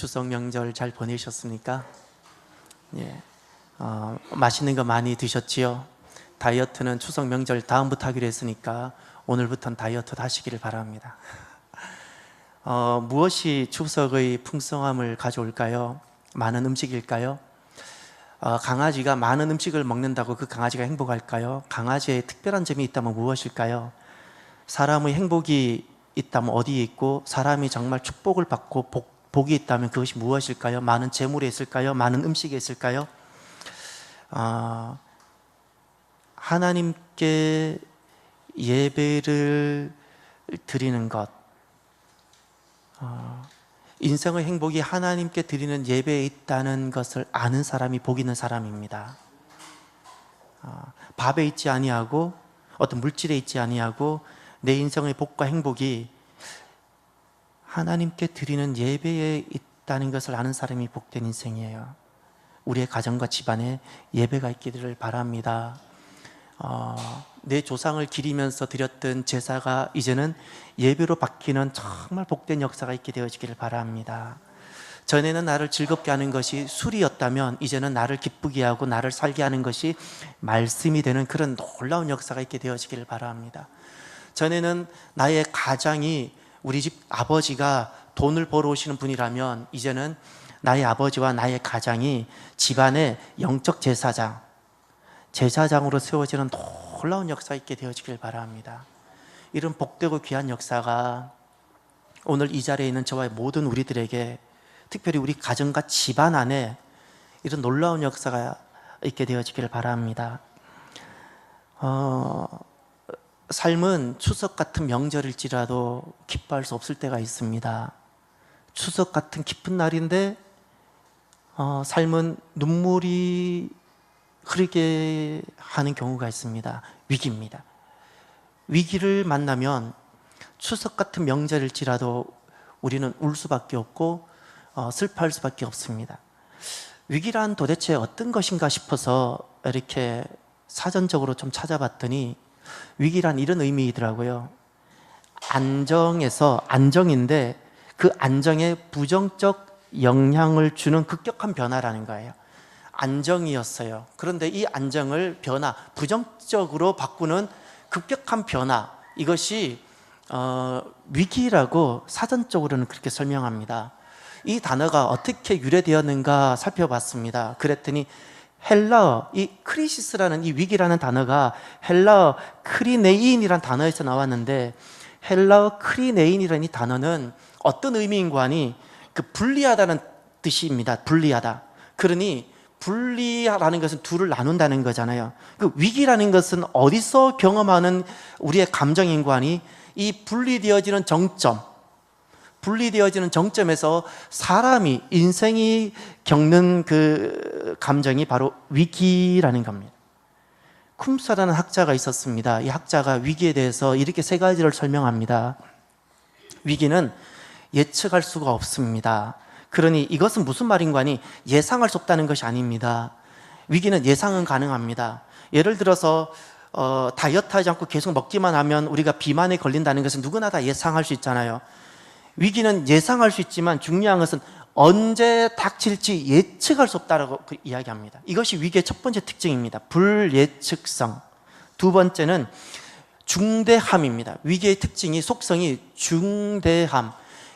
추석 명절 잘 보내셨습니까? 예, 맛있는 거 많이 드셨지요? 다이어트는 추석 명절 다음부터 하기로 했으니까 오늘부터는 다이어트 하시기를 바랍니다. 무엇이 추석의 풍성함을 가져올까요? 많은 음식일까요? 강아지가 많은 음식을 먹는다고 그 강아지가 행복할까요? 강아지의 특별한 점이 있다면 무엇일까요? 사람의 행복이 있다면 어디에 있고, 사람이 정말 축복을 받고 복이 있다면 그것이 무엇일까요? 많은 재물에 있을까요? 많은 음식에 있을까요? 하나님께 예배를 드리는 것, 인생의 행복이 하나님께 드리는 예배에 있다는 것을 아는 사람이 복 있는 사람입니다. 밥에 있지 아니하고 어떤 물질에 있지 아니하고 내 인생의 복과 행복이 하나님께 드리는 예배에 있다는 것을 아는 사람이 복된 인생이에요. 우리의 가정과 집안에 예배가 있기를 바랍니다. 내 조상을 기리면서 드렸던 제사가 이제는 예배로 바뀌는 정말 복된 역사가 있게 되어지기를 바랍니다. 전에는 나를 즐겁게 하는 것이 술이었다면 이제는 나를 기쁘게 하고 나를 살게 하는 것이 말씀이 되는 그런 놀라운 역사가 있게 되어지기를 바랍니다. 전에는 나의 가장이, 우리 집 아버지가 돈을 벌어오시는 분이라면 이제는 나의 아버지와 나의 가장이 집안의 영적 제사장으로 세워지는 놀라운 역사가 있게 되어지길 바랍니다. 이런 복되고 귀한 역사가 오늘 이 자리에 있는 저와 모든 우리들에게, 특별히 우리 가정과 집안 안에 이런 놀라운 역사가 있게 되어지길 바랍니다. 삶은 추석 같은 명절일지라도 기뻐할 수 없을 때가 있습니다. 추석 같은 기쁜 날인데 삶은 눈물이 흐르게 하는 경우가 있습니다. 위기입니다. 위기를 만나면 추석 같은 명절일지라도 우리는 울 수밖에 없고 슬퍼할 수밖에 없습니다. 위기란 도대체 어떤 것인가 싶어서 이렇게 사전적으로 좀 찾아봤더니 위기란 이런 의미이더라고요. 안정인데 그 안정에 부정적 영향을 주는 급격한 변화라는 거예요. 안정이었어요. 그런데 이 안정을 부정적으로 바꾸는 급격한 변화, 이것이 위기라고 사전적으로는 그렇게 설명합니다. 이 단어가 어떻게 유래되었는가 살펴봤습니다. 그랬더니 헬라어, 이 크리시스라는 이 위기라는 단어가 헬라어 크리네인이라는 단어에서 나왔는데, 헬라어 크리네인이라는 이 단어는 어떤 의미인가 하니 분리하다는 뜻입니다. 분리하다. 그러니 분리라는 것은 둘을 나눈다는 거잖아요. 그 위기라는 것은 어디서 경험하는 우리의 감정인가 하니 이 분리되어지는 정점에서 사람이, 인생이 겪는 그 감정이 바로 위기라는 겁니다. 쿰사라는 학자가 있었습니다. 이 학자가 위기에 대해서 이렇게 세 가지를 설명합니다. 위기는 예측할 수가 없습니다. 그러니 이것은 무슨 말인가 하니 예상할 수 없다는 것이 아닙니다. 위기는 예상은 가능합니다. 예를 들어서 다이어트 하지 않고 계속 먹기만 하면 우리가 비만에 걸린다는 것은 누구나 다 예상할 수 있잖아요. 위기는 예상할 수 있지만 중요한 것은 언제 닥칠지 예측할 수 없다고 이야기합니다. 이것이 위기의 첫 번째 특징입니다. 불예측성. 두 번째는 중대함입니다. 위기의 특징이, 속성이 중대함.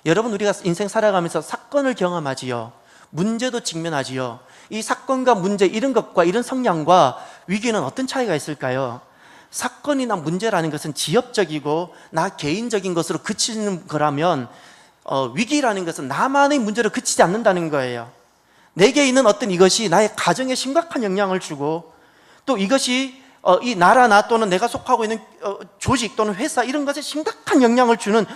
여러분, 우리가 인생 살아가면서 사건을 경험하지요. 문제도 직면하지요. 이 사건과 문제, 이런 것과 이런 성향과 위기는 어떤 차이가 있을까요? 사건이나 문제라는 것은 지엽적이고 나 개인적인 것으로 그치는 거라면 위기라는 것은 나만의 문제로 그치지 않는다는 거예요. 내게 있는 어떤 이것이 나의 가정에 심각한 영향을 주고, 또 이것이 이 나라나 또는 내가 속하고 있는 조직 또는 회사, 이런 것에 심각한 영향을 주는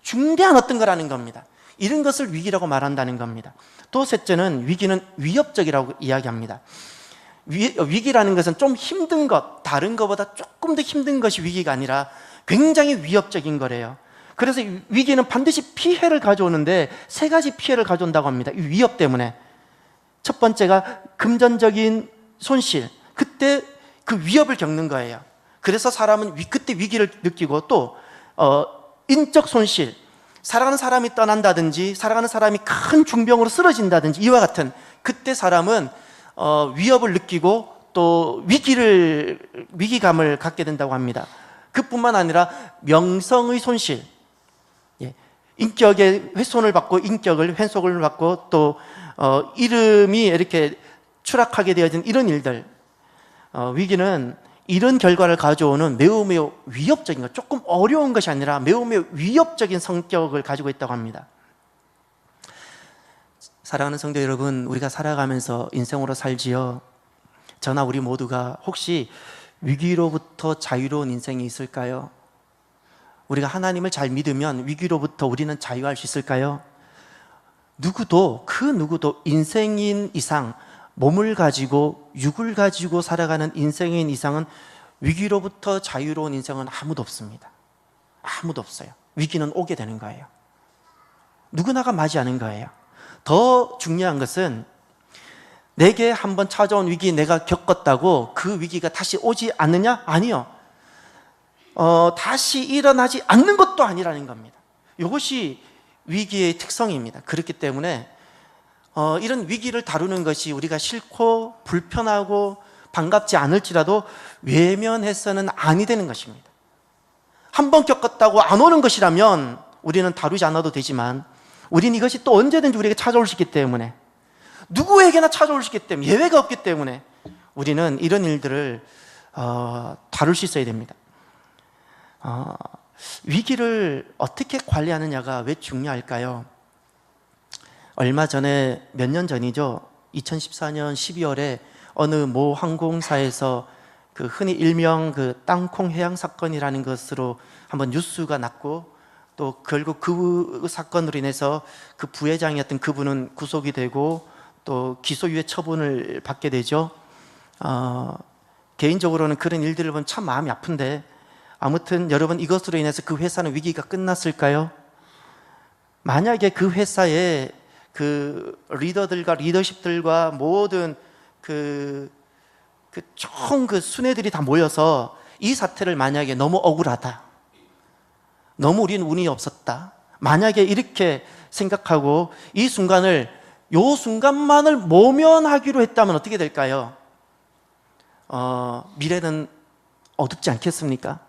중대한 어떤 거라는 겁니다. 이런 것을 위기라고 말한다는 겁니다. 또 셋째는 위기는 위협적이라고 이야기합니다. 위기라는 것은 좀 힘든 것, 다른 것보다 조금 더 힘든 것이 위기가 아니라 굉장히 위협적인 거래요. 그래서 위기는 반드시 피해를 가져오는데 세 가지 피해를 가져온다고 합니다. 이 위협 때문에. 첫 번째가 금전적인 손실, 그때 그 위협을 겪는 거예요. 그래서 사람은 그때 위기를 느끼고, 또 인적 손실, 사랑하는 사람이 떠난다든지 사랑하는 사람이 큰 중병으로 쓰러진다든지 이와 같은, 그때 사람은 위협을 느끼고 또 위기감을 갖게 된다고 합니다. 그뿐만 아니라 명성의 손실, 인격의 훼손을 받고 인격을 훼손을 받고 또 이름이 이렇게 추락하게 되어진 이런 일들, 위기는 이런 결과를 가져오는 매우 위협적인 것, 조금 어려운 것이 아니라 매우 위협적인 성격을 가지고 있다고 합니다. 사랑하는 성도 여러분, 우리가 살아가면서 인생으로 살지요. 저나 우리 모두가 혹시 위기로부터 자유로운 인생이 있을까요? 우리가 하나님을 잘 믿으면 위기로부터 우리는 자유할 수 있을까요? 그 누구도 인생인 이상, 몸을 가지고 육을 가지고 살아가는 인생인 이상은 위기로부터 자유로운 인생은 아무도 없습니다. 아무도 없어요. 위기는 오게 되는 거예요. 누구나가 맞이하는 거예요. 더 중요한 것은 내게 한번 찾아온 위기, 내가 겪었다고 그 위기가 다시 오지 않느냐? 아니요. 다시 일어나지 않는 것도 아니라는 겁니다. 이것이 위기의 특성입니다. 그렇기 때문에 이런 위기를 다루는 것이 우리가 싫고 불편하고 반갑지 않을지라도 외면해서는 아니 되는 것입니다. 한번 겪었다고 안 오는 것이라면 우리는 다루지 않아도 되지만, 우리는 이것이 또 언제든지 우리에게 찾아올 수 있기 때문에, 누구에게나 찾아올 수 있기 때문에, 예외가 없기 때문에 우리는 이런 일들을 다룰 수 있어야 됩니다. 위기를 어떻게 관리하느냐가 왜 중요할까요? 얼마 전에, 몇 년 전이죠, 2014년 12월에 어느 모 항공사에서 그 흔히 일명 그 땅콩 해양 사건이라는 것으로 한번 뉴스가 났고, 또 결국 그 사건으로 인해서 그 부회장이었던 그분은 구속이 되고 또 기소유예 처분을 받게 되죠. 개인적으로는 그런 일들을 보면 참 마음이 아픈데, 아무튼 여러분, 이것으로 인해서 그 회사는 위기가 끝났을까요? 만약에 그 회사에 그 리더들과 리더십들과 모든 총 순회들이 다 모여서 이 사태를 만약에 너무 억울하다, 너무 우리는 운이 없었다, 만약에 이렇게 생각하고 이 순간만을 모면하기로 했다면 어떻게 될까요? 미래는 어둡지 않겠습니까?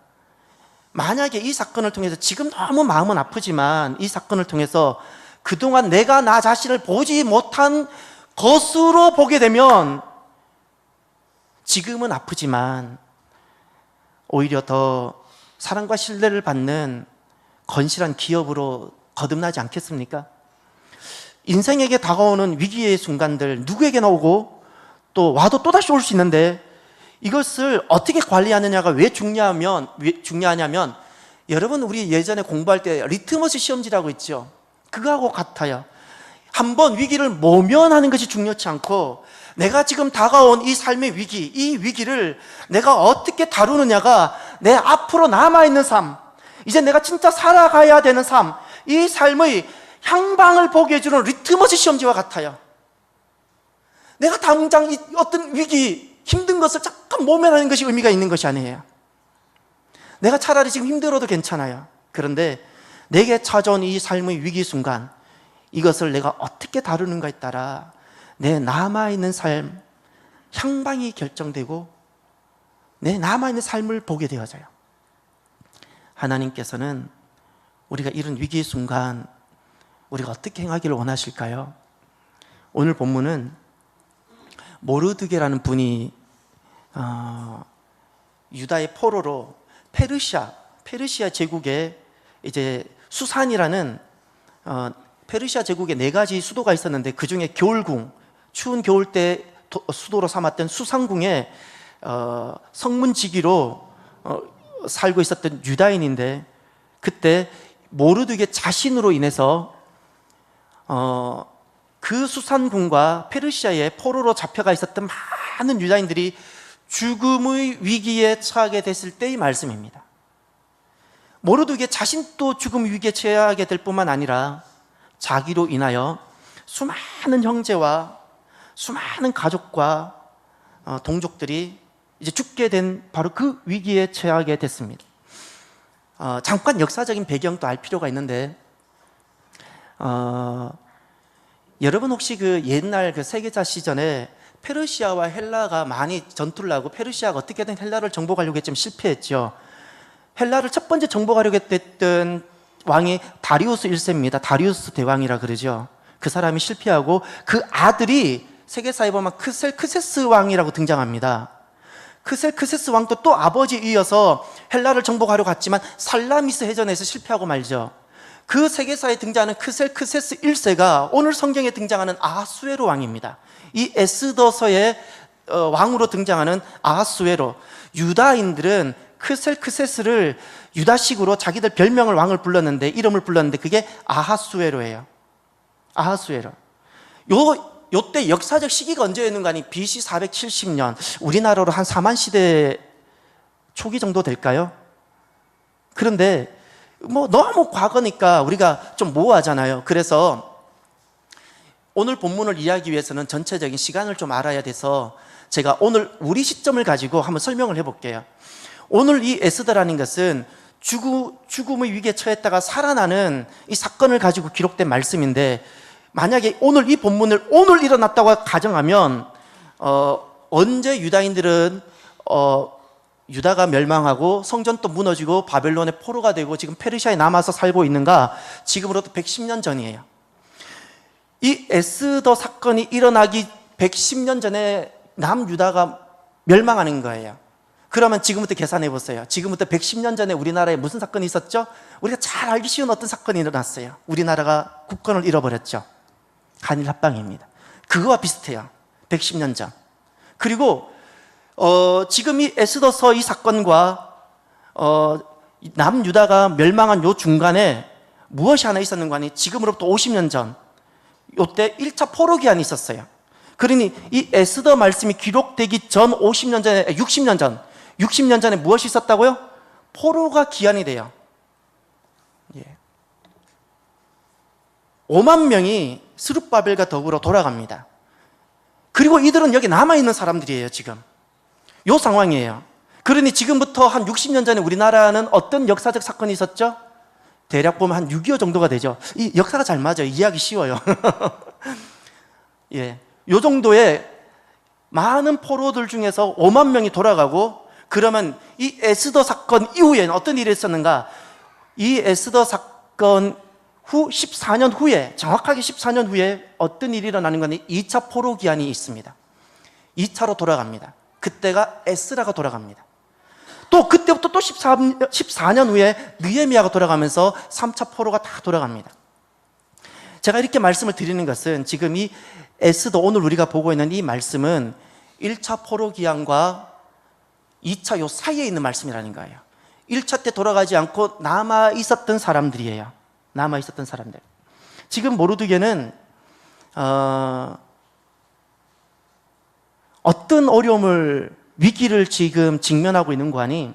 만약에 이 사건을 통해서, 지금 너무 마음은 아프지만 이 사건을 통해서 그동안 내가 나 자신을 보지 못한 것으로 보게 되면 지금은 아프지만 오히려 더 사랑과 신뢰를 받는 건실한 기업으로 거듭나지 않겠습니까? 인생에게 다가오는 위기의 순간들 누구에게나 오고 또 와도 또다시 올 수 있는데, 이것을 어떻게 관리하느냐가 왜 중요하냐면, 여러분, 우리 예전에 공부할 때 리트머스 시험지라고 있죠. 그거하고 같아요. 한번 위기를 모면하는 것이 중요치 않고, 내가 지금 다가온 이 삶의 위기, 이 위기를 내가 어떻게 다루느냐가 내 앞으로 남아있는 삶, 이제 내가 진짜 살아가야 되는 삶, 이 삶의 향방을 보게 해주는 리트머스 시험지와 같아요. 내가 당장 어떤 위기, 힘든 것을 잠깐 모면하는 것이 의미가 있는 것이 아니에요. 내가 차라리 지금 힘들어도 괜찮아요. 그런데 내게 찾아온 이 삶의 위기 순간, 이것을 내가 어떻게 다루는가에 따라 내 남아있는 삶, 향방이 결정되고 내 남아있는 삶을 보게 되어져요. 하나님께서는 우리가 이런 위기의 순간 우리가 어떻게 행하기를 원하실까요? 오늘 본문은 모르드게라는 분이 유다의 포로로 페르시아 제국에 이제 수산이라는 페르시아 제국에 4가지 수도가 있었는데, 그 중에 겨울궁, 추운 겨울 때 수도로 삼았던 수상궁에 성문지기로 살고 있었던 유다인인데, 그때 모르드게 자신으로 인해서 그 수산궁과 페르시아의 포로로 잡혀가 있었던 많은 유다인들이 죽음의 위기에 처하게 됐을 때의 말씀입니다. 모르드게 자신도 죽음의 위기에 처하게 될 뿐만 아니라 자기로 인하여 수많은 형제와 수많은 가족과 동족들이 이제 죽게 된 바로 그 위기에 처하게 됐습니다. 잠깐 역사적인 배경도 알 필요가 있는데, 여러분 혹시 그 옛날 그 세계사 시전에 페르시아와 헬라가 많이 전투를 하고 페르시아가 어떻게든 헬라를 정복하려고 했지만 실패했죠. 헬라를 첫 번째 정복하려고 했던 왕이 다리우스 1세입니다. 다리우스 대왕이라 그러죠. 그 사람이 실패하고 그 아들이 세계사에 보면 크셀크세스 왕이라고 등장합니다. 크셀크세스 왕도 또 아버지에 이어서 헬라를 정복하려고 갔지만 살라미스 해전에서 실패하고 말죠. 그 세계사에 등장하는 크셀크세스 1세가 오늘 성경에 등장하는 아하수에로 왕입니다. 이 에스더서의 왕으로 등장하는 아하수에로, 유다인들은 크셀크세스를 유다식으로 자기들 별명을 왕을 불렀는데, 이름을 불렀는데 그게 아하수에로예요. 아하수에로. 요때 역사적 시기가 언제였는가 하니 BC 470년, 우리나라로 한 4만 시대 초기 정도 될까요? 그런데 뭐 너무 과거니까 우리가 좀 모호하잖아요. 그래서 오늘 본문을 이해하기 위해서는 전체적인 시간을 좀 알아야 돼서 제가 오늘 우리 시점을 가지고 한번 설명을 해볼게요. 오늘 이 에스더라는 것은 죽음의 위기에 처했다가 살아나는 이 사건을 가지고 기록된 말씀인데, 만약에 오늘 이 본문을 오늘 일어났다고 가정하면 언제 유다인들은 유다가 멸망하고 성전도 무너지고 바벨론의 포로가 되고 지금 페르시아에 남아서 살고 있는가? 지금으로부터 110년 전이에요. 이 에스더 사건이 일어나기 110년 전에 남유다가 멸망하는 거예요. 그러면 지금부터 계산해 보세요. 지금부터 110년 전에 우리나라에 무슨 사건이 있었죠? 우리가 잘 알기 쉬운 어떤 사건이 일어났어요. 우리나라가 국권을 잃어버렸죠. 한일 합방입니다. 그거와 비슷해요. 110년 전. 그리고 지금 이 에스더서 이 사건과 남유다가 멸망한 요 중간에 무엇이 하나 있었는가 하니 지금으로부터 50년 전, 요때 1차 포로 기한이 있었어요. 그러니 이 에스더 말씀이 기록되기 전 50년 전에, 60년 전에 무엇이 있었다고요? 포로가 기한이 돼요. 5만 명이 스룹바벨과 더불어 돌아갑니다. 그리고 이들은 여기 남아있는 사람들이에요. 지금 요 상황이에요. 그러니 지금부터 한 60년 전에 우리나라는 어떤 역사적 사건이 있었죠? 대략 보면 한 6.25 정도가 되죠. 이 역사가 잘 맞아요. 이해하기 쉬워요. 예, 요 정도의 많은 포로들 중에서 5만 명이 돌아가고, 그러면 이 에스더 사건 이후에는 어떤 일이 있었는가? 이 에스더 사건 후 14년 후에, 정확하게 14년 후에 어떤 일이 일어나는 건데 2차 포로 기한이 있습니다. 2차로 돌아갑니다. 그때가 에스라가 돌아갑니다. 또 그때부터 또 14년 후에 느헤미야가 돌아가면서 3차 포로가 다 돌아갑니다. 제가 이렇게 말씀을 드리는 것은 지금 이 에스더, 오늘 우리가 보고 있는 이 말씀은 1차 포로 기한과 2차 요 사이에 있는 말씀이라는 거예요. 1차 때 돌아가지 않고 남아 있었던 사람들이에요. 남아 있었던 사람들. 지금 모르드게는 어떤 어려움을, 위기를 지금 직면하고 있는 거 아니?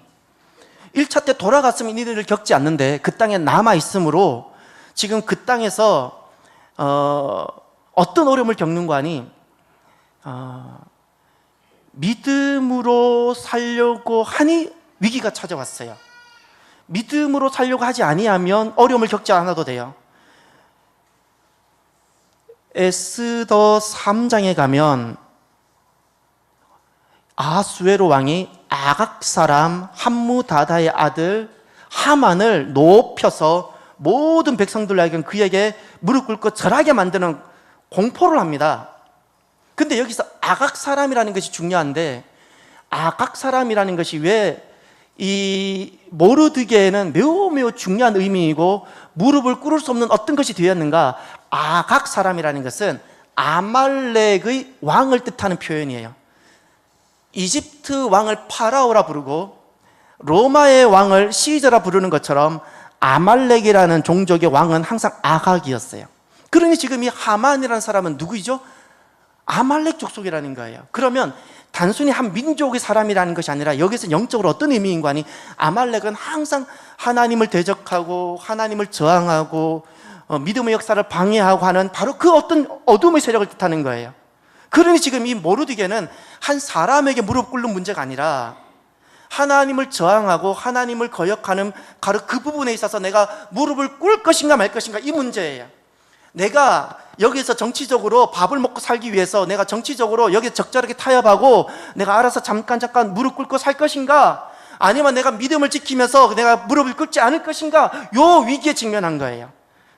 1차 때 돌아갔으면 이들을 겪지 않는데 그 땅에 남아 있으므로 지금 그 땅에서 어떤 어려움을 겪는 거 아니? 믿음으로 살려고 하니 위기가 찾아왔어요. 믿음으로 살려고 하지 아니하면 어려움을 겪지 않아도 돼요. 에스더 3장에 가면 아하수에로 왕이 아각 사람 함무다다의 아들 하만을 높여서 모든 백성들에게 그에게 무릎 꿇고 절하게 만드는 공포를 합니다. 근데 여기서 아각 사람이라는 것이 중요한데, 아각 사람이라는 것이 왜 이 모르드게에는 매우 중요한 의미이고 무릎을 꿇을 수 없는 어떤 것이 되었는가? 아각 사람이라는 것은 아말렉의 왕을 뜻하는 표현이에요. 이집트 왕을 파라오라 부르고 로마의 왕을 시저라 부르는 것처럼 아말렉이라는 종족의 왕은 항상 아각이었어요. 그러니 지금 이 하만이라는 사람은 누구이죠? 아말렉 족속이라는 거예요. 그러면 단순히 한 민족의 사람이라는 것이 아니라 여기서 영적으로 어떤 의미인가 하니, 아말렉은 항상 하나님을 대적하고 하나님을 저항하고 믿음의 역사를 방해하고 하는 바로 그 어떤 어둠의 세력을 뜻하는 거예요. 그러니 지금 이 모르드게는 한 사람에게 무릎 꿇는 문제가 아니라 하나님을 저항하고 하나님을 거역하는 바로 그 부분에 있어서 내가 무릎을 꿇을 것인가 말 것인가, 이 문제예요. 내가 여기서 정치적으로 밥을 먹고 살기 위해서 내가 정치적으로 여기 적절하게 타협하고 내가 알아서 잠깐 무릎 꿇고 살 것인가? 아니면 내가 믿음을 지키면서 내가 무릎을 꿇지 않을 것인가? 요 위기에 직면한 거예요.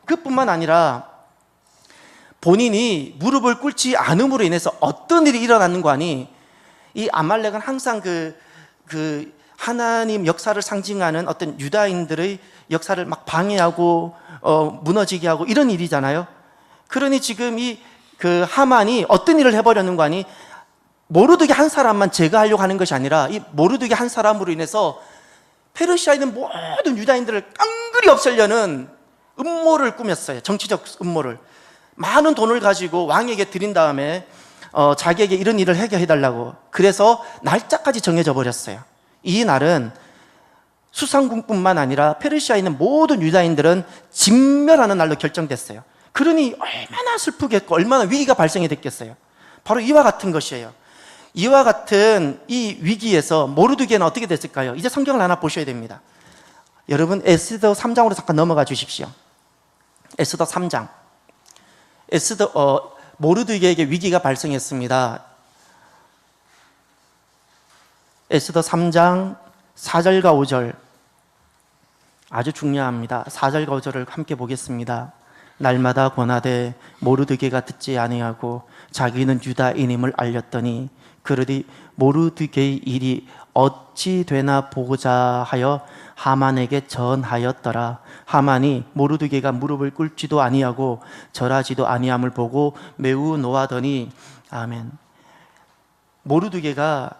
그뿐만 아니라 본인이 무릎을 꿇지 않음으로 인해서 어떤 일이 일어났는가 하니, 이 아말렉은 항상 그 하나님 역사를 상징하는 어떤 유다인들의 역사를 막 방해하고 무너지게 하고 이런 일이잖아요. 그러니 지금 이 그 하만이 어떤 일을 해버렸는가 하니, 모르드게 한 사람만 제거하려고 하는 것이 아니라 이 모르드게 한 사람으로 인해서 페르시아에 있는 모든 유다인들을 깡그리 없애려는 음모를 꾸몄어요. 정치적 음모를. 많은 돈을 가지고 왕에게 드린 다음에 자기에게 이런 일을 해결해달라고. 그래서 날짜까지 정해져 버렸어요. 이 날은 수상궁뿐만 아니라 페르시아에 있는 모든 유다인들은 진멸하는 날로 결정됐어요. 그러니 얼마나 슬프겠고 얼마나 위기가 발생이 됐겠어요. 바로 이와 같은 것이에요. 이와 같은 이 위기에서 모르드게는 어떻게 됐을까요? 이제 성경을 하나 보셔야 됩니다. 여러분 에스더 3장으로 잠깐 넘어가 주십시오. 에스더 3장. 모르드게에게 위기가 발생했습니다. 에스더 3장 4절과 5절 아주 중요합니다. 4절과 5절을 함께 보겠습니다. 날마다 권하되 모르드게가 듣지 아니하고 자기는 유다인임을 알렸더니 그러니 모르드게의 일이 어찌 되나 보고자 하여 하만에게 전하였더라. 하만이 모르드게가 무릎을 꿇지도 아니하고 절하지도 아니함을 보고 매우 노하더니. 아멘. 모르드게가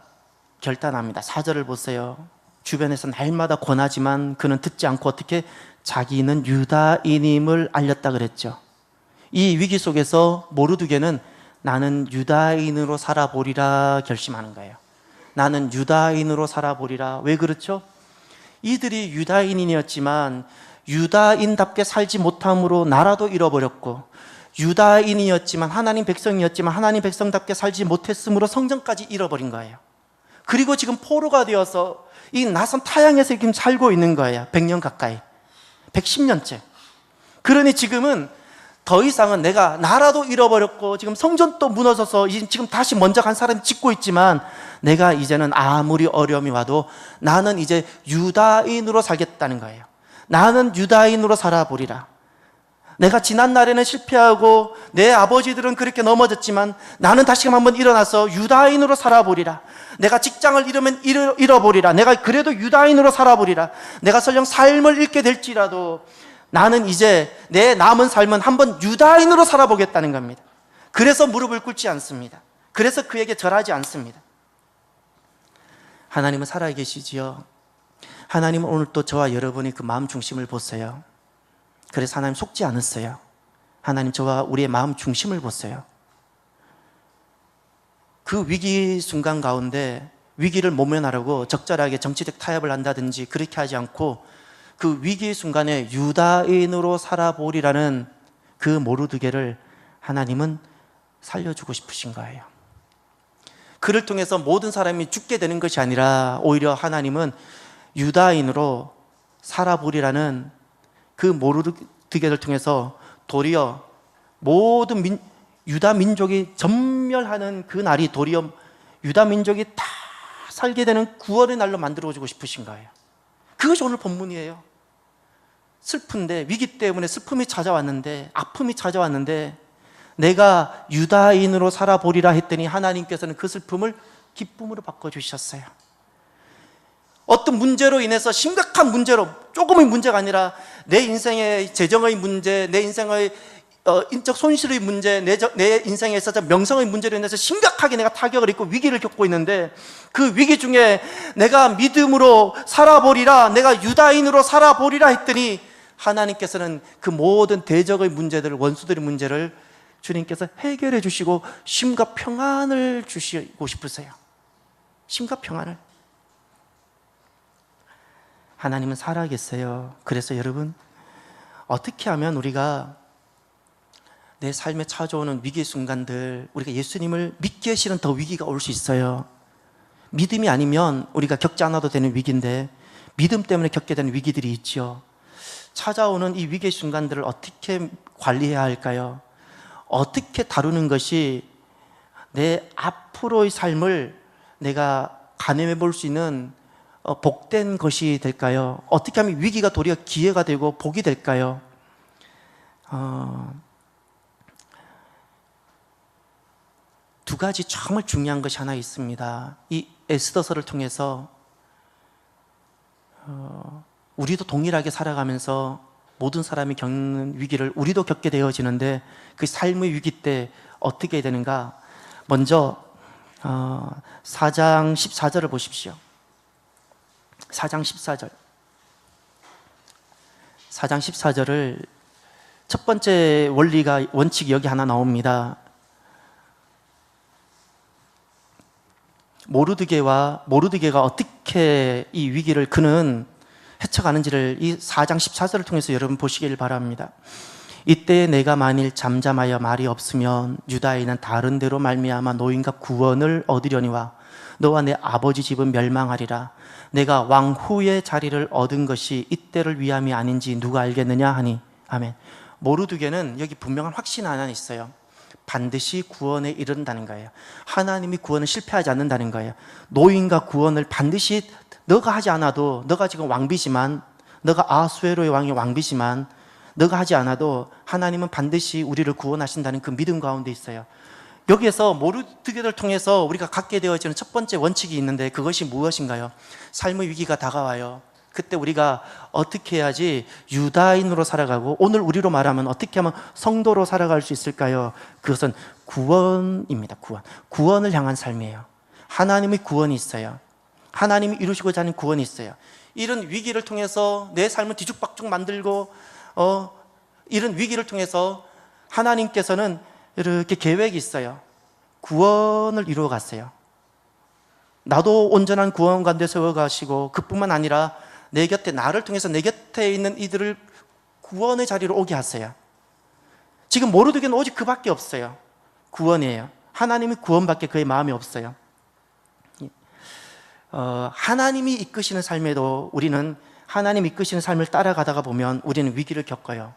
결단합니다. 4절을 보세요. 주변에서 날마다 권하지만 그는 듣지 않고 어떻게 자기는 유다인임을 알렸다 그랬죠. 이 위기 속에서 모르드게는 나는 유다인으로 살아보리라 결심하는 거예요. 나는 유다인으로 살아보리라. 왜 그렇죠? 이들이 유다인이었지만 유다인답게 살지 못함으로 나라도 잃어버렸고, 유다인이었지만 하나님 백성이었지만 하나님 백성답게 살지 못했으므로 성전까지 잃어버린 거예요. 그리고 지금 포로가 되어서 이 낯선 타향에서 지금 살고 있는 거예요. 100년 가까이, 110년째. 그러니 지금은 더 이상은 내가 나라도 잃어버렸고 지금 성전도 무너져서 지금 다시 먼저 간 사람이 짓고 있지만 내가 이제는 아무리 어려움이 와도 나는 이제 유다인으로 살겠다는 거예요. 나는 유다인으로 살아보리라. 내가 지난 날에는 실패하고 내 아버지들은 그렇게 넘어졌지만 나는 다시금 한번 일어나서 유다인으로 살아보리라. 내가 직장을 잃어보리라. 내가 그래도 유다인으로 살아보리라. 내가 설령 삶을 잃게 될지라도 나는 이제 내 남은 삶은 한번 유다인으로 살아보겠다는 겁니다. 그래서 무릎을 꿇지 않습니다. 그래서 그에게 절하지 않습니다. 하나님은 살아계시지요. 하나님은 오늘 또 저와 여러분이 그 마음 중심을 보세요. 그래서 하나님 속지 않았어요. 하나님 저와 우리의 마음 중심을 보세요. 그 위기 순간 가운데 위기를 모면하려고 적절하게 정치적 타협을 한다든지 그렇게 하지 않고 그 위기 순간에 유다인으로 살아보리라는 그 모르드게를 하나님은 살려주고 싶으신 거예요. 그를 통해서 모든 사람이 죽게 되는 것이 아니라 오히려 하나님은 유다인으로 살아보리라는 그 모르드게를 통해서 도리어 모든 유다 민족이 전멸하는 그 날이 도리어 유다 민족이 다 살게 되는 구원의 날로 만들어주고 싶으신 거예요. 그것이 오늘 본문이에요. 슬픈데, 위기 때문에 슬픔이 찾아왔는데, 아픔이 찾아왔는데 내가 유다인으로 살아보리라 했더니 하나님께서는 그 슬픔을 기쁨으로 바꿔주셨어요. 어떤 문제로 인해서, 심각한 문제로, 조금의 문제가 아니라 내 인생의 재정의 문제, 내 인생의 인적 손실의 문제, 내 인생에 있어서 명성의 문제로 인해서 심각하게 내가 타격을 입고 위기를 겪고 있는데 그 위기 중에 내가 믿음으로 살아보리라, 내가 유다인으로 살아보리라 했더니 하나님께서는 그 모든 대적의 문제들, 원수들의 문제를 주님께서 해결해 주시고 쉼과 평안을 주시고 싶으세요. 쉼과 평안을. 하나님은 살아계세요. 그래서 여러분, 어떻게 하면 우리가 내 삶에 찾아오는 위기의 순간들, 우리가 예수님을 믿기에 실은 더 위기가 올 수 있어요. 믿음이 아니면 우리가 겪지 않아도 되는 위기인데 믿음 때문에 겪게 되는 위기들이 있죠. 찾아오는 이 위기의 순간들을 어떻게 관리해야 할까요? 어떻게 다루는 것이 내 앞으로의 삶을 내가 가늠해 볼 수 있는 복된 것이 될까요? 어떻게 하면 위기가 도리어 기회가 되고 복이 될까요? 두 가지 정말 중요한 것이 하나 있습니다. 이 에스더서를 통해서 우리도 동일하게 살아가면서 모든 사람이 겪는 위기를 우리도 겪게 되어지는데 그 삶의 위기 때 어떻게 되는가? 먼저 4장 14절을 보십시오. 4장 14절. 4장 14절을 첫 번째 원칙이 여기 하나 나옵니다. 모르드게가 어떻게 이 위기를 그는 헤쳐가는지를 이 4장 14절을 통해서 여러분 보시길 바랍니다. 이때 내가 만일 잠잠하여 말이 없으면 유다인은 다른 데로 말미암아 노인과 구원을 얻으려니와 너와 내 아버지 집은 멸망하리라. 내가 왕 후의 자리를 얻은 것이 이때를 위함이 아닌지 누가 알겠느냐 하니. 아멘. 모르드게는 여기 분명한 확신 하나 있어요. 반드시 구원에 이른다는 거예요. 하나님이 구원을 실패하지 않는다는 거예요. 노인과 구원을 반드시 너가 하지 않아도, 너가 지금 왕비지만, 너가 아수에로의 왕의 왕비지만 너가 하지 않아도 하나님은 반드시 우리를 구원하신다는 그 믿음 가운데 있어요. 여기에서 모르드게를 통해서 우리가 갖게 되어지는 첫 번째 원칙이 있는데 그것이 무엇인가요? 삶의 위기가 다가와요. 그때 우리가 어떻게 해야지 유다인으로 살아가고, 오늘 우리로 말하면 어떻게 하면 성도로 살아갈 수 있을까요? 그것은 구원입니다. 구원을 향한 삶이에요. 하나님의 구원이 있어요. 하나님이 이루시고자 하는 구원이 있어요. 이런 위기를 통해서 내 삶을 뒤죽박죽 만들고 이런 위기를 통해서 하나님께서는 이렇게 계획이 있어요. 구원을 이루어 갔어요. 나도 온전한 구원 가운데 세워 가시고, 그뿐만 아니라 내 곁에, 나를 통해서 내 곁에 있는 이들을 구원의 자리로 오게 하세요. 지금 모르드게는 오직 그밖에 없어요. 구원이에요. 하나님이 구원밖에 그의 마음이 없어요. 하나님이 이끄시는 삶에도 우리는 하나님 이끄시는 삶을 따라가다가 보면 우리는 위기를 겪어요.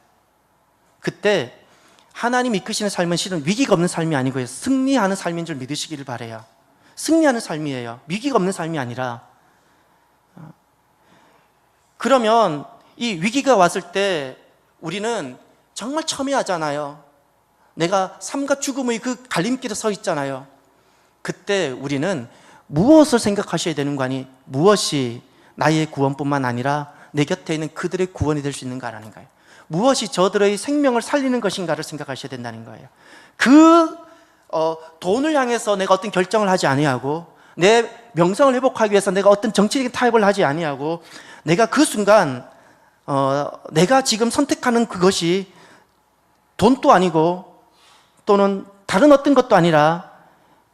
그때 하나님 이끄시는 삶은 실은 위기가 없는 삶이 아니고요, 승리하는 삶인 줄 믿으시기를 바라요. 승리하는 삶이에요. 위기가 없는 삶이 아니라. 그러면 이 위기가 왔을 때 우리는 정말 첨예하잖아요. 내가 삶과 죽음의 그 갈림길에 서 있잖아요. 그때 우리는 무엇을 생각하셔야 되는 거 아니, 무엇이 나의 구원뿐만 아니라 내 곁에 있는 그들의 구원이 될 수 있는가라는 거예요. 무엇이 저들의 생명을 살리는 것인가를 생각하셔야 된다는 거예요. 돈을 향해서 내가 어떤 결정을 하지 아니하고, 내 명성을 회복하기 위해서 내가 어떤 정치적인 타협을 하지 아니하고, 내가 그 순간 내가 지금 선택하는 그것이 돈도 아니고 또는 다른 어떤 것도 아니라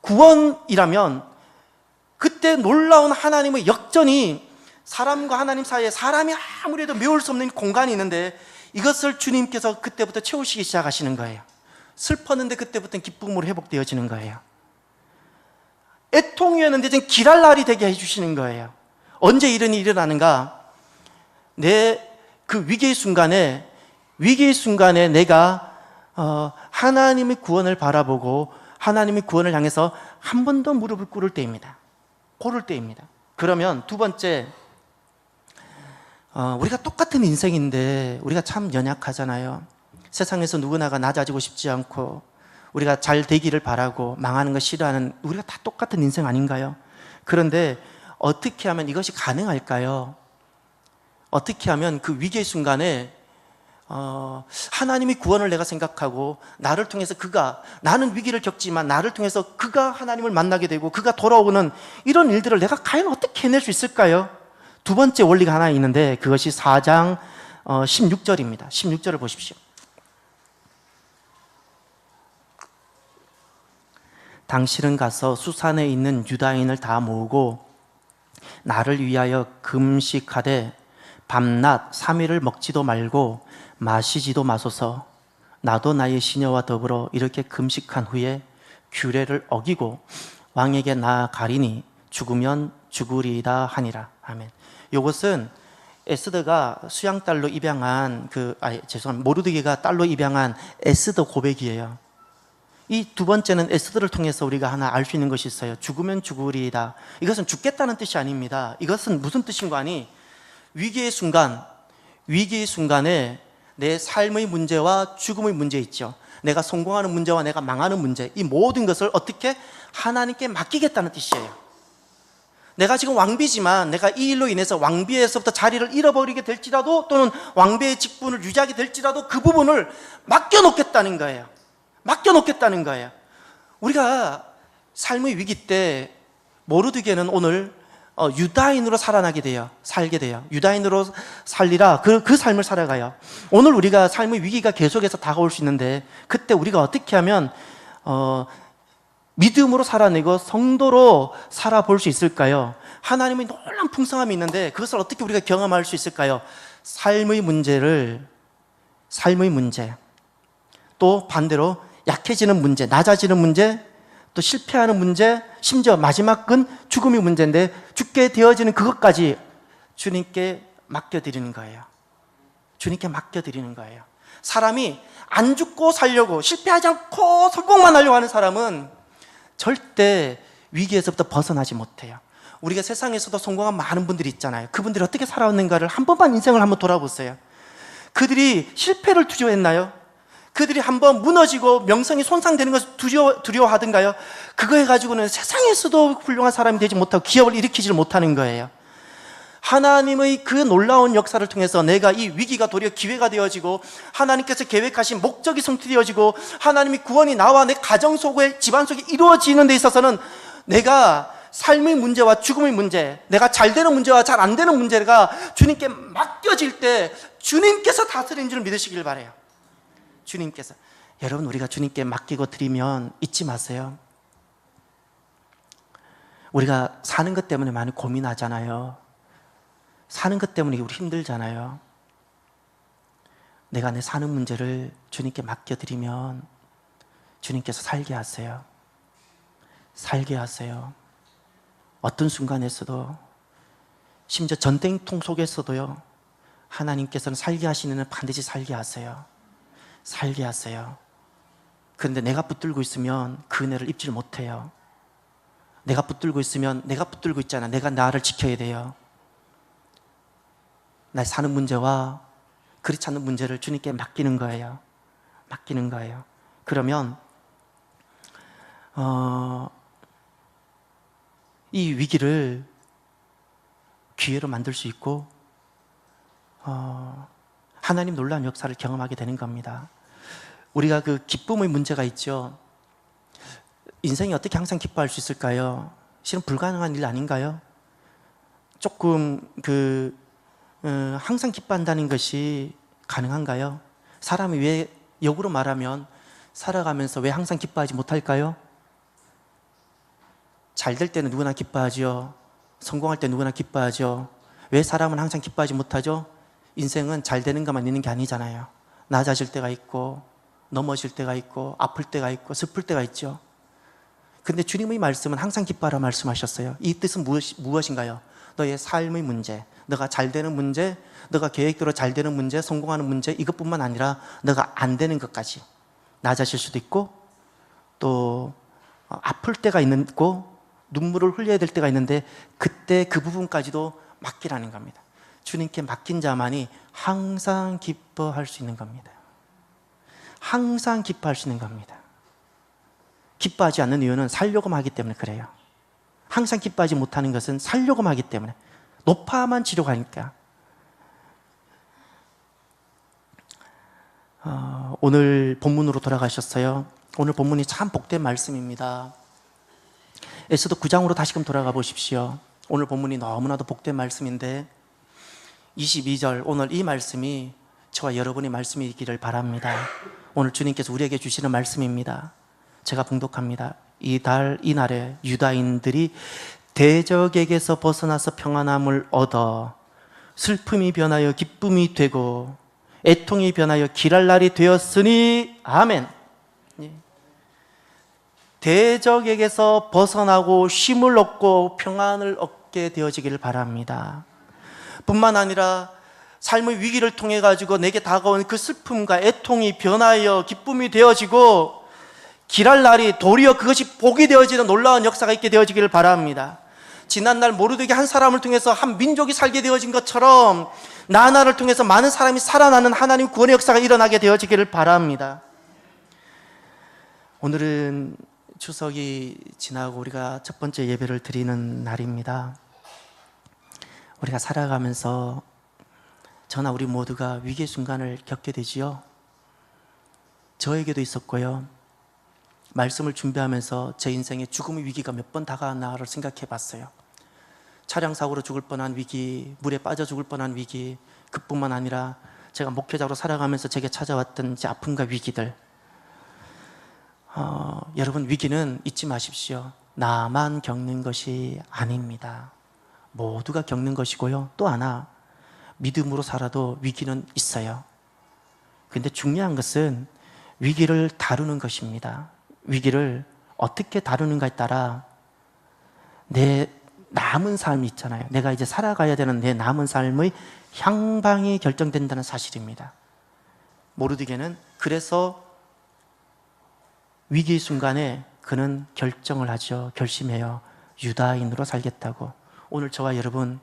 구원이라면, 그때 놀라운 하나님의 역전이 사람과 하나님 사이에, 사람이 아무래도 메울 수 없는 공간이 있는데 이것을 주님께서 그때부터 채우시기 시작하시는 거예요. 슬펐는데 그때부터는 기쁨으로 회복되어지는 거예요. 애통이었는데 이제 길할 날이 되게 해주시는 거예요. 언제 이런 일이 일어나는가? 그 위기의 순간에 내가 하나님의 구원을 바라보고 하나님의 구원을 향해서 한 번 더 무릎을 꿇을 때입니다. 그러면 두 번째, 우리가 똑같은 인생인데 우리가 참 연약하잖아요. 세상에서 누구나가 낮아지고 싶지 않고, 우리가 잘 되기를 바라고 망하는 거 싫어하는, 우리가 다 똑같은 인생 아닌가요? 그런데 어떻게 하면 이것이 가능할까요? 어떻게 하면 그 위기의 순간에 하나님의 구원을 내가 생각하고, 나를 통해서 나는 위기를 겪지만 나를 통해서 그가 하나님을 만나게 되고 그가 돌아오는 이런 일들을 내가 과연 어떻게 해낼 수 있을까요? 두 번째 원리가 하나 있는데 그것이 4장 16절입니다. 16절을 보십시오. 당신은 가서 수산에 있는 유다인을 다 모으고 나를 위하여 금식하되 밤낮 3일을 먹지도 말고 마시지도 마소서. 나도 나의 시녀와 더불어 이렇게 금식한 후에 규례를 어기고 왕에게 나아가리니 죽으면 죽으리이다 하니라. 아멘. 이것은 에스더가 수양 딸로 입양한 모르드게가 딸로 입양한 에스더 고백이에요. 이 두 번째는 에스더를 통해서 우리가 하나 알 수 있는 것이 있어요. 죽으면 죽으리이다. 이것은 죽겠다는 뜻이 아닙니다. 이것은 무슨 뜻인가 하니 위기의 순간에 내 삶의 문제와 죽음의 문제 있죠. 내가 성공하는 문제와 내가 망하는 문제, 이 모든 것을 어떻게 하나님께 맡기겠다는 뜻이에요. 내가 지금 왕비지만 내가 이 일로 인해서 왕비에서부터 자리를 잃어버리게 될지라도, 또는 왕비의 직분을 유지하게 될지라도 그 부분을 맡겨놓겠다는 거예요. 맡겨놓겠다는 거예요. 우리가 삶의 위기 때 모르드게는 오늘 유다인으로 살게 돼요. 유다인으로 살리라, 그 삶을 살아가요. 오늘 우리가 삶의 위기가 계속해서 다가올 수 있는데, 그때 우리가 어떻게 하면 믿음으로 살아내고 성도로 살아볼 수 있을까요? 하나님의 놀라운 풍성함이 있는데 그것을 어떻게 우리가 경험할 수 있을까요? 삶의 문제, 또 반대로 약해지는 문제, 낮아지는 문제, 또 실패하는 문제, 심지어 마지막은 죽음의 문제인데 죽게 되어지는 그것까지 주님께 맡겨드리는 거예요. 주님께 맡겨드리는 거예요. 사람이 안 죽고 살려고, 실패하지 않고 성공만 하려고 하는 사람은 절대 위기에서부터 벗어나지 못해요. 우리가 세상에서도 성공한 많은 분들이 있잖아요. 그분들이 어떻게 살아왔는가를 한 번만 인생을 한번 돌아보세요. 그들이 실패를 두려워했나요? 그들이 한번 무너지고 명성이 손상되는 것을 두려워하던가요? 그거 해가지고는 세상에서도 훌륭한 사람이 되지 못하고 기업을 일으키지 못하는 거예요. 하나님의 그 놀라운 역사를 통해서 내가 이 위기가 도리어 기회가 되어지고, 하나님께서 계획하신 목적이 성취되어지고, 하나님의 구원이 나와 내 가정 속에, 집안 속에 이루어지는 데 있어서는 내가 삶의 문제와 죽음의 문제, 내가 잘 되는 문제와 잘 안 되는 문제가 주님께 맡겨질 때 주님께서 다스리는 줄 믿으시길 바라요. 주님께서. 여러분, 우리가 주님께 맡기고 드리면 잊지 마세요. 우리가 사는 것 때문에 많이 고민하잖아요. 사는 것 때문에 우리 힘들잖아요. 내가 내 사는 문제를 주님께 맡겨드리면 주님께서 살게 하세요. 살게 하세요. 어떤 순간에서도, 심지어 전쟁통 속에서도요, 하나님께서는 살게 하시는 일은 반드시 살게 하세요. 살게 하세요. 그런데 내가 붙들고 있으면 그 은혜를 입질 못해요. 내가 붙들고 있으면, 내가 붙들고 있잖아. 내가 나를 지켜야 돼요. 나 사는 문제와 그렇지 않은 문제를 주님께 맡기는 거예요. 맡기는 거예요. 그러면 이 위기를 기회로 만들 수 있고 하나님 놀라운 역사를 경험하게 되는 겁니다. 우리가 그 기쁨의 문제가 있죠. 인생이 어떻게 항상 기뻐할 수 있을까요? 실은 불가능한 일 아닌가요? 조금 항상 기뻐한다는 것이 가능한가요? 사람이 왜, 역으로 말하면 살아가면서 왜 항상 기뻐하지 못할까요? 잘 될 때는 누구나 기뻐하죠. 성공할 때 누구나 기뻐하죠. 왜 사람은 항상 기뻐하지 못하죠? 인생은 잘 되는 것만 있는 게 아니잖아요. 낮아질 때가 있고, 넘어질 때가 있고, 아플 때가 있고, 슬플 때가 있죠. 근데 주님의 말씀은 항상 기뻐하라 말씀하셨어요. 이 뜻은 무엇인가요? 너의 삶의 문제, 너가 잘 되는 문제, 너가 계획대로 잘 되는 문제, 성공하는 문제, 이것뿐만 아니라 너가 안 되는 것까지, 낮아질 수도 있고, 또 아플 때가 있고, 눈물을 흘려야 될 때가 있는데 그때 그 부분까지도 맡기라는 겁니다. 주님께 맡긴 자만이 항상 기뻐할 수 있는 겁니다. 항상 기뻐할 수 있는 겁니다. 기뻐하지 않는 이유는 살려고만 하기 때문에 그래요. 항상 기뻐하지 못하는 것은 살려고만 하기 때문에, 높아만 지려고 하니까. 오늘 본문으로 돌아가셨어요. 오늘 본문이 참 복된 말씀입니다. 에스더 9장으로 다시금 돌아가 보십시오. 오늘 본문이 너무나도 복된 말씀인데 22절, 오늘 이 말씀이 저와 여러분의 말씀이기를 바랍니다. 오늘 주님께서 우리에게 주시는 말씀입니다. 제가 봉독합니다. 이날에 유다인들이 대적에게서 벗어나서 평안함을 얻어 슬픔이 변하여 기쁨이 되고 애통이 변하여 길할 날이 되었으니 아멘. 대적에게서 벗어나고 쉼을 얻고 평안을 얻게 되어지기를 바랍니다. 뿐만 아니라 삶의 위기를 통해 가지고 내게 다가온 그 슬픔과 애통이 변하여 기쁨이 되어지고 길할 날이 도리어 그것이 복이 되어지는 놀라운 역사가 있게 되어지기를 바랍니다. 지난날 모르드게 한 사람을 통해서 한 민족이 살게 되어진 것처럼 나나를 통해서 많은 사람이 살아나는 하나님 구원의 역사가 일어나게 되어지기를 바랍니다. 오늘은 추석이 지나고 우리가 첫 번째 예배를 드리는 날입니다. 우리가 살아가면서 저나 우리 모두가 위기의 순간을 겪게 되지요. 저에게도 있었고요. 말씀을 준비하면서 제 인생에 죽음의 위기가 몇 번 다가왔나를 생각해 봤어요. 차량 사고로 죽을 뻔한 위기, 물에 빠져 죽을 뻔한 위기, 그뿐만 아니라 제가 목회자로 살아가면서 제게 찾아왔던 이제 아픔과 위기들. 여러분, 위기는 잊지 마십시오. 나만 겪는 것이 아닙니다. 모두가 겪는 것이고요. 또 하나, 믿음으로 살아도 위기는 있어요. 근데 중요한 것은 위기를 다루는 것입니다. 위기를 어떻게 다루는가에 따라 내 남은 삶이 있잖아요. 내가 이제 살아가야 되는 내 남은 삶의 향방이 결정된다는 사실입니다. 모르드게는 그래서 위기의 순간에 그는 결정을 하죠. 결심해요. 유다인으로 살겠다고. 오늘 저와 여러분,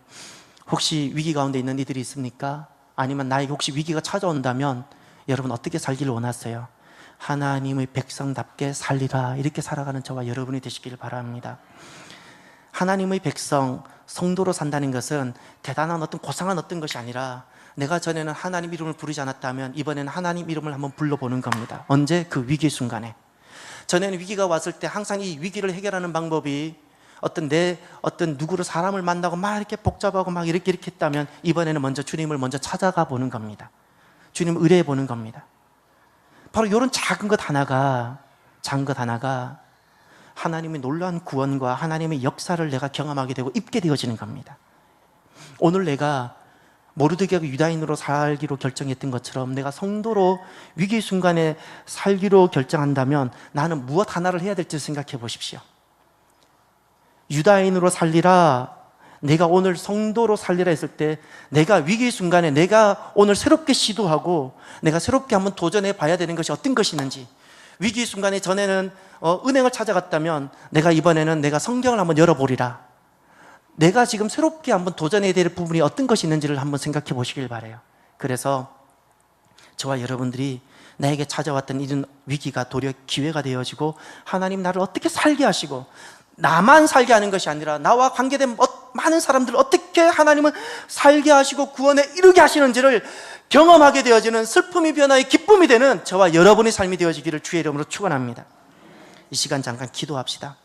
혹시 위기 가운데 있는 이들이 있습니까? 아니면 나에게 혹시 위기가 찾아온다면 여러분 어떻게 살기를 원하세요? 하나님의 백성답게 살리라, 이렇게 살아가는 저와 여러분이 되시기를 바랍니다. 하나님의 백성, 성도로 산다는 것은 대단한 어떤 고상한 어떤 것이 아니라 내가 전에는 하나님 이름을 부르지 않았다면 이번에는 하나님 이름을 한번 불러보는 겁니다. 언제? 그 위기 순간에. 전에는 위기가 왔을 때 항상 이 위기를 해결하는 방법이 어떤 누구를 사람을 만나고 막 이렇게 복잡하고 막 이렇게 했다면 이번에는 먼저 주님을 먼저 찾아가 보는 겁니다. 주님을 의뢰해 보는 겁니다. 바로 이런 작은 것 하나가 하나님의 놀라운 구원과 하나님의 역사를 내가 경험하게 되고 입게 되어지는 겁니다. 오늘 내가 모르드게가 유다인으로 살기로 결정했던 것처럼 내가 성도로 위기 순간에 살기로 결정한다면 나는 무엇 하나를 해야 될지 생각해 보십시오. 유다인으로 살리라, 내가 오늘 성도로 살리라 했을 때 내가 위기 순간에 내가 오늘 새롭게 시도하고 내가 새롭게 한번 도전해 봐야 되는 것이 어떤 것이 있는지, 위기 순간에 전에는 은행을 찾아갔다면 내가 이번에는 내가 성경을 한번 열어보리라, 내가 지금 새롭게 한번 도전해야 될 부분이 어떤 것이 있는지를 한번 생각해 보시길 바라요. 그래서 저와 여러분들이 나에게 찾아왔던 이런 위기가 도리어 기회가 되어지고 하나님 나를 어떻게 살게 하시고 나만 살게 하는 것이 아니라 나와 관계된 많은 사람들을 어떻게 하나님은 살게 하시고 구원에 이르게 하시는지를 경험하게 되어지는 슬픔이 변화의 기쁨이 되는 저와 여러분의 삶이 되어지기를 주의 이름으로 축원합니다. 이 시간 잠깐 기도합시다.